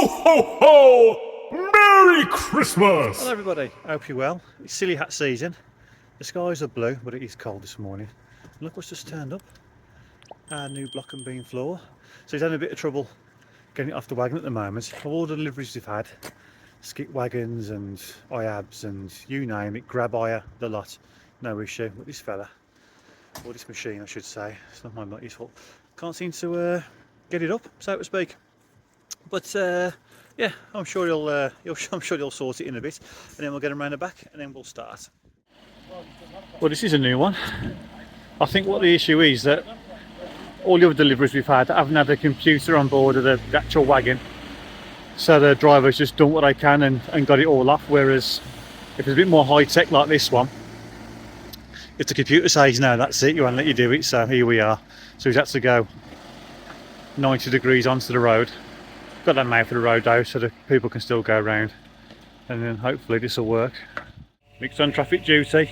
ho, ho! Merry Christmas! Hello everybody, I hope you're well. It's silly hat season. The skies are blue, but it is cold this morning. And look what's just turned up. Our new block and beam floor. So he's having a bit of trouble getting it off the wagon at the moment. Of all the deliveries we've had, skip wagons and IABs and you name it, grab hire, the lot, no issue. But this fella, or this machine I should say, it's not his fault, can't seem to get it up, so to speak. But yeah, I'm sure he'll sort it in a bit, and then we'll get him round the back, and then we'll start. Well, this is a new one. I think what the issue is that all the other deliveries we've had haven't had a computer on board of the actual wagon, so the drivers just done what they can and got it all off. Whereas if it's a bit more high tech like this one, if the computer says no, that's it, you won't let you do it. So here we are. So he's had to go 90 degrees onto the road. Got that made for the road though, so the people can still go around, and then hopefully this will work. Nick's on traffic duty,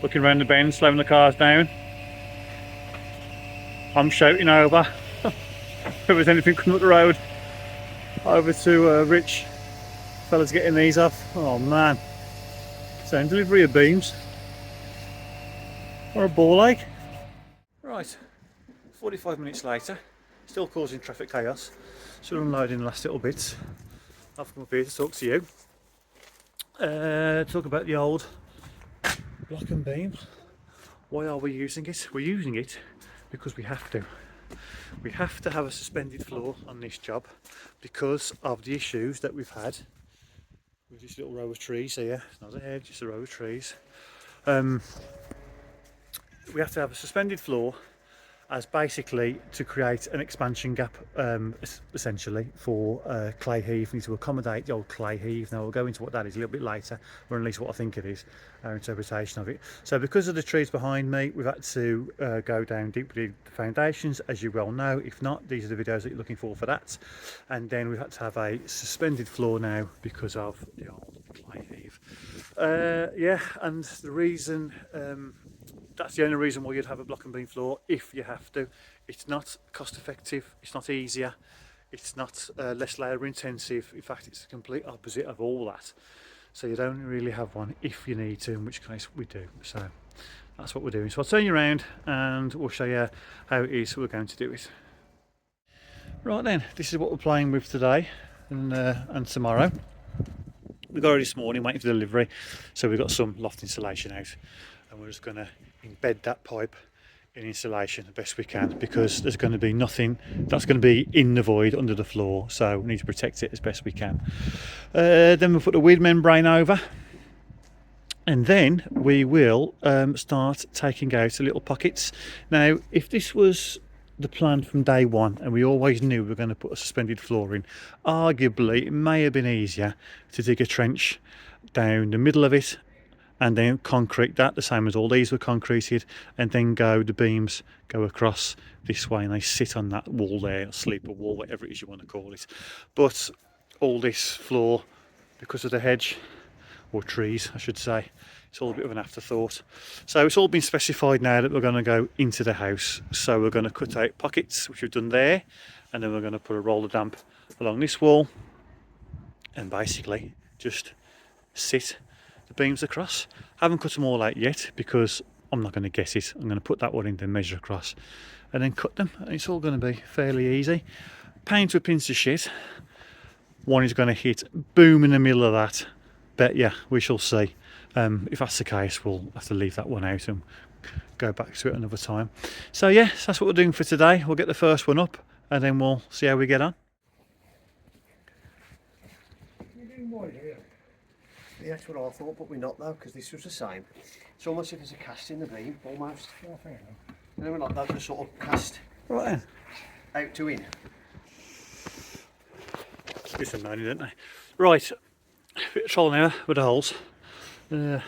looking around the bend, slowing the cars down. I'm shouting over if there's anything coming up the road. Over to Rich. Fella's getting these off. Oh man. So delivery of beams. Or a ball ache. Right, 45 minutes later, still causing traffic chaos. Still unloading the last little bits. I've come up here to talk to you. Talk about the old block and beam. Why are we using it? We're using it because we have to. We have to have a suspended floor on this job because of the issues that we've had with this little row of trees here. It's not a hedge, just a row of trees. We have to have a suspended floor as basically to create an expansion gap, essentially for clay heave. We need to accommodate the old clay heave. Now we'll go into what that is a little bit later, or at least what I think it is, our interpretation of it. So because of the trees behind me, we've had to go down deeply the foundations, as you well know. If not, these are the videos that you're looking for that. And then we've had to have a suspended floor now because of the old clay heave. Yeah, and the reason that's the only reason why you'd have a block and beam floor, if you have to. It's not cost effective, it's not easier, it's not less labour intensive. In fact, it's the complete opposite of all that. So you don't really have one if you need to, in which case we do. So that's what we're doing. So I'll turn you around and we'll show you how it is we're going to do it. Right then, this is what we're playing with today and tomorrow. We got it this morning waiting for delivery, so we've got some loft insulation out, and we're just going to embed that pipe in insulation the best we can, because there's going to be nothing that's going to be in the void under the floor, so we need to protect it as best we can. Then we'll put the weed membrane over, and then we will start taking out the little pockets. Now if this was the plan from day one and we always knew we were going to put a suspended floor in, arguably it may have been easier to dig a trench down the middle of it and then concrete that, the same as all these were concreted, and then the beams go across this way and they sit on that wall there, or sleeper wall, whatever it is you want to call it. But all this floor, because of the hedge, or trees I should say, it's all a bit of an afterthought. So it's all been specified now that we're going to go into the house. So we're going to cut out pockets, which we've done there, and then we're going to put a roller damp along this wall and basically just sit the beams across. I haven't cut them all out yet because I'm not going to get it. I'm going to put that one in, then measure across and then cut them, and it's all going to be fairly easy. Paint with pinch of shit. One is going to hit boom in the middle of that, but yeah, we shall see. If that's the case, we'll have to leave that one out and go back to it another time. So yeah, that's what we're doing for today. We'll get the first one up and then we'll see how we get on. Yeah, that's what I thought, but we're not though, because this was the same. It's almost like there's a cast in the beam, almost. Yeah, fair enough. And then we're not that, just sort of cast Right then. out to in. It's a money, don't they? Right, bit of troll now with the holes. That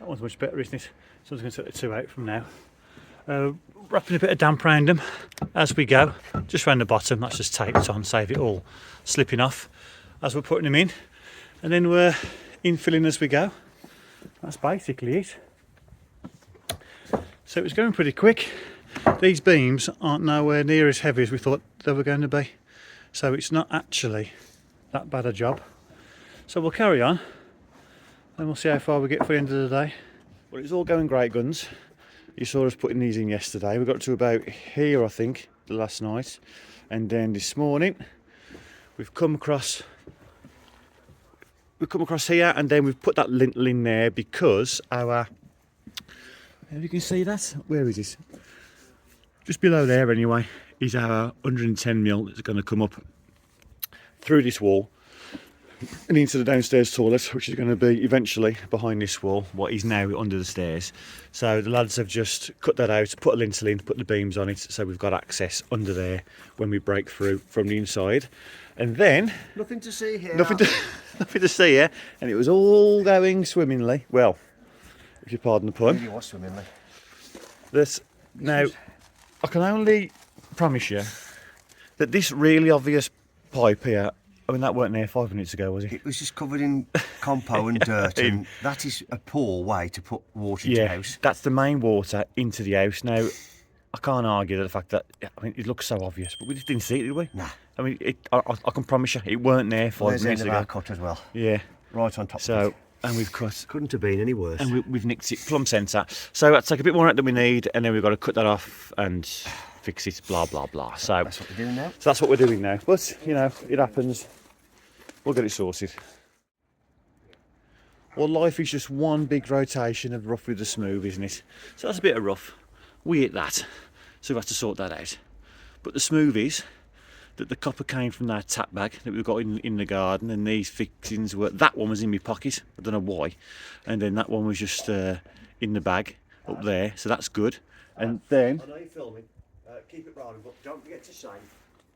one's much better, isn't it? So I'm just going to take the two out from now. Wrapping a bit of damp around them as we go, just around the bottom. That's just taped on, save it all slipping off as we're putting them in, and then we're infilling as we go. That's basically it. So it was going pretty quick. These beams aren't nowhere near as heavy as we thought they were going to be, so it's not actually that bad a job. So we'll carry on and we'll see how far we get for the end of the day. Well, it's all going great guns. You saw us putting these in yesterday. We got to about here, I think, the last night. And then this morning, we've come across here, and then we've put that lintel in there because our, if you can see that, where is it? Just below there anyway, is our 110mm that's going to come up through this wall and into the downstairs toilet, which is going to be eventually behind this wall, what is now under the stairs. So the lads have just cut that out, put a lintel in, put the beams on it, so we've got access under there when we break through from the inside. And then Nothing to see here. nothing to see here, and it was all going swimmingly. Well, if you pardon the pun. Really was swimmingly. Now, I can only promise you that this really obvious pipe here, I mean, that weren't there 5 minutes ago, was it? It was just covered in compo and dirt, and that is a poor way to put water into the house. That's the main water into the house. Now, I can't argue the fact that, I mean, it looks so obvious, but we just didn't see it, did we? Nah. I mean, I can promise you, it weren't there 5 There's the minutes end of ago. our cut as well. Yeah. Right on top of So, it. and we've cut. Couldn't have been any worse. And we've nicked it plumb centre. So that's like a bit more out than we need, and then we've got to cut that off and fix it, blah, blah, blah. So That's what we're doing now. that's what we're doing now. But, you know, it happens. We'll get it sorted. Well, life is just one big rotation of rough with the smooth, isn't it? So that's a bit of rough. We hit that, so we've had to sort that out. But the smooth is that the copper came from that tap bag that we've got in the garden, and these fixings were, that one was in my pocket, I don't know why, and then that one was just in the bag up there, so that's good. And then I know you're filming. Keep it rolling, but don't forget to say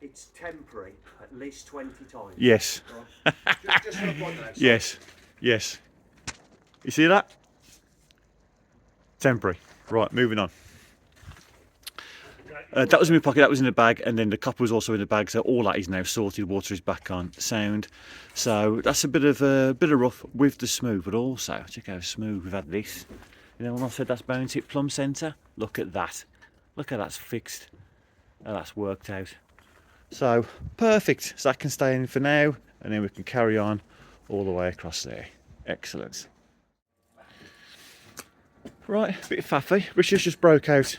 it's temporary at least 20 times. yes, Just for one now. yes, you see that? Temporary. Right, moving on. That was in my pocket, that was in the bag, and then the copper was also in the bag, so all that is now sorted. Water is back on, sound. So that's a bit of rough with the smooth, but also check how smooth we've had this. You know, when I said that's bone tip plumb centre, look at that. Look how that's fixed, how that's worked out. So perfect. So that can stay in for now, and then we can carry on all the way across there. Excellent. Right, a bit of faffy. Richard's just broke out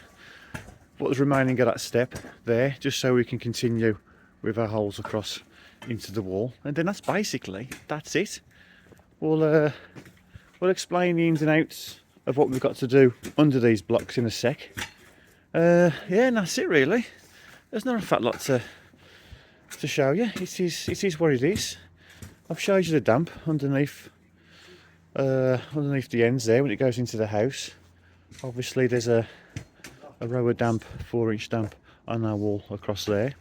what was remaining of that step there, just so we can continue with our holes across into the wall, and then that's it. We'll explain the ins and outs of what we've got to do under these blocks in a sec. Yeah, and that's it really. There's not a fat lot to show you. It is what it is. I've showed you the damp underneath the ends there when it goes into the house. Obviously there's a row of damp, 4-inch damp on our wall across there.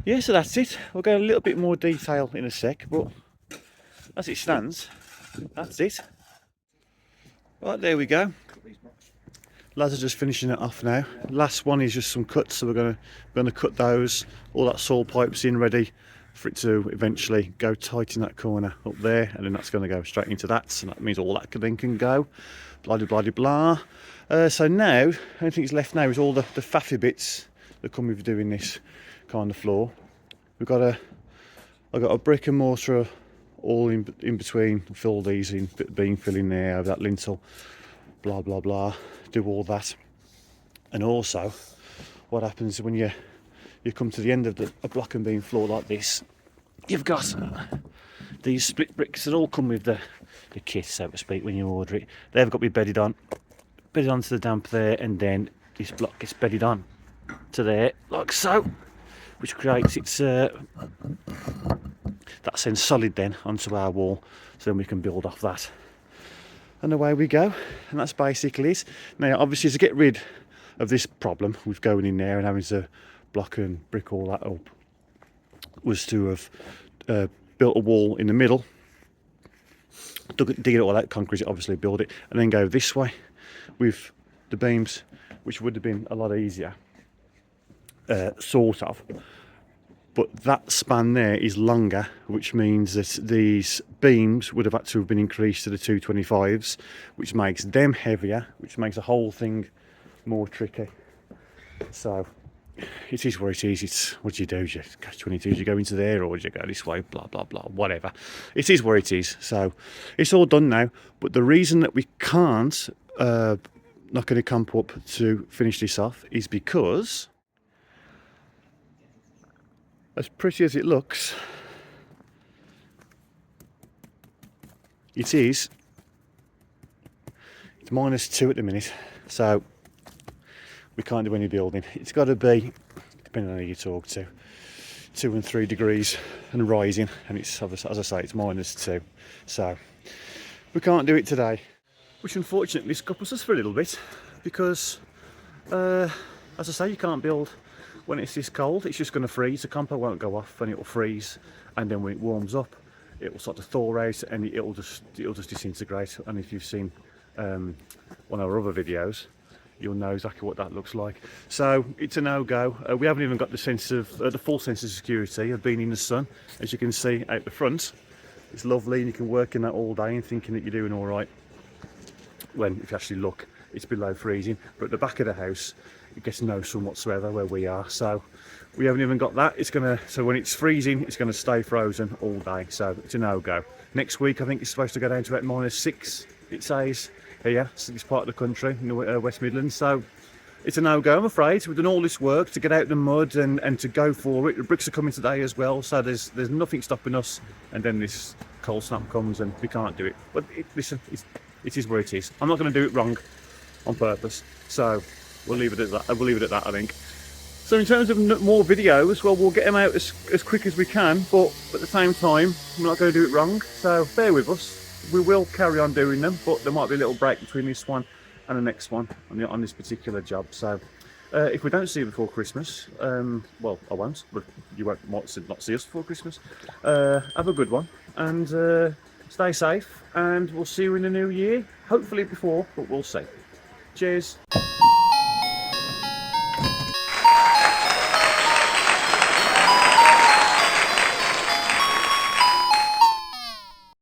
Yeah, so that's it. We'll go a little bit more detail in a sec, but as it stands, that's it. Right, there we go. Lads are just finishing it off now. Last one is just some cuts, so we're gonna cut those. All that saw pipes in ready for it to eventually go tight in that corner up there, and then that's going to go straight into that. So that means all that can go. Blah blah blah blah. So now, only thing that's left now is all the faffy bits that come with doing this kind of floor. I've got a brick and mortar all in between. Fill these in, bit of beam filling there over that lintel. Blah blah blah. Do all that, and also what happens when you come to the end of a block and beam floor like this, you've got these split bricks that all come with the kit, so to speak, when you order it. They've got to be bedded onto the damp there, and then this block gets bedded on to there like so, which creates its that sends solid then onto our wall, so then we can build off that, and away we go. And that's basically it. Now obviously to get rid of this problem with going in there and having to block and brick all that up, was to have built a wall in the middle, dig it all out, concrete it, obviously build it, and then go this way with the beams, which would have been a lot easier, sort of. But that span there is longer, which means that these beams would have had to have been increased to the 225s, which makes them heavier, which makes the whole thing more tricky. So it is where it is. It's what do you do? You catch 22, do you go into there or do you go this way? Blah blah blah. Whatever. It is where it is. So it's all done now. But the reason that we can't not going to camp up to finish this off is because, as pretty as it looks, it's -2 at the minute, so we can't do any building. It's got to be, depending on who you talk to, 2 and 3 degrees and rising, and it's, as I say, it's -2, so we can't do it today, which unfortunately scuppers us for a little bit, because as I say, you can't build when it's this cold. It's just going to freeze. The compo won't go off and it will freeze, and then when it warms up it will start to thaw out and it'll just disintegrate. And if you've seen one of our other videos, you'll know exactly what that looks like. So it's a no-go. We haven't even got the sense of the full sense of security of being in the sun. As you can see out the front, it's lovely, and you can work in that all day and thinking that you're doing all right, when if you actually look, it's below freezing. But at the back of the house, it gets no sun whatsoever where we are, so we haven't even got that. So when it's freezing, it's going to stay frozen all day, so it's a no-go. Next week I think it's supposed to go down to about -6, it says here, so this part of the country in the West Midlands, so it's a no-go, I'm afraid. We've done all this work to get out the mud and to go for it. The bricks are coming today as well, so there's nothing stopping us, and then this cold snap comes and we can't do it. But listen, it is where it is. I'm not going to do it wrong on purpose, so we'll leave it at that. We'll leave it at that, I think. So in terms of more videos, well, we'll get them out as quick as we can, but at the same time, we're not going to do it wrong, so bear with us. We will carry on doing them, but there might be a little break between this one and the next one on this particular job. So if we don't see you before Christmas, well, I won't, but you might not see us before Christmas. Have a good one, and stay safe, and we'll see you in the new year. Hopefully before, but we'll see. Cheers.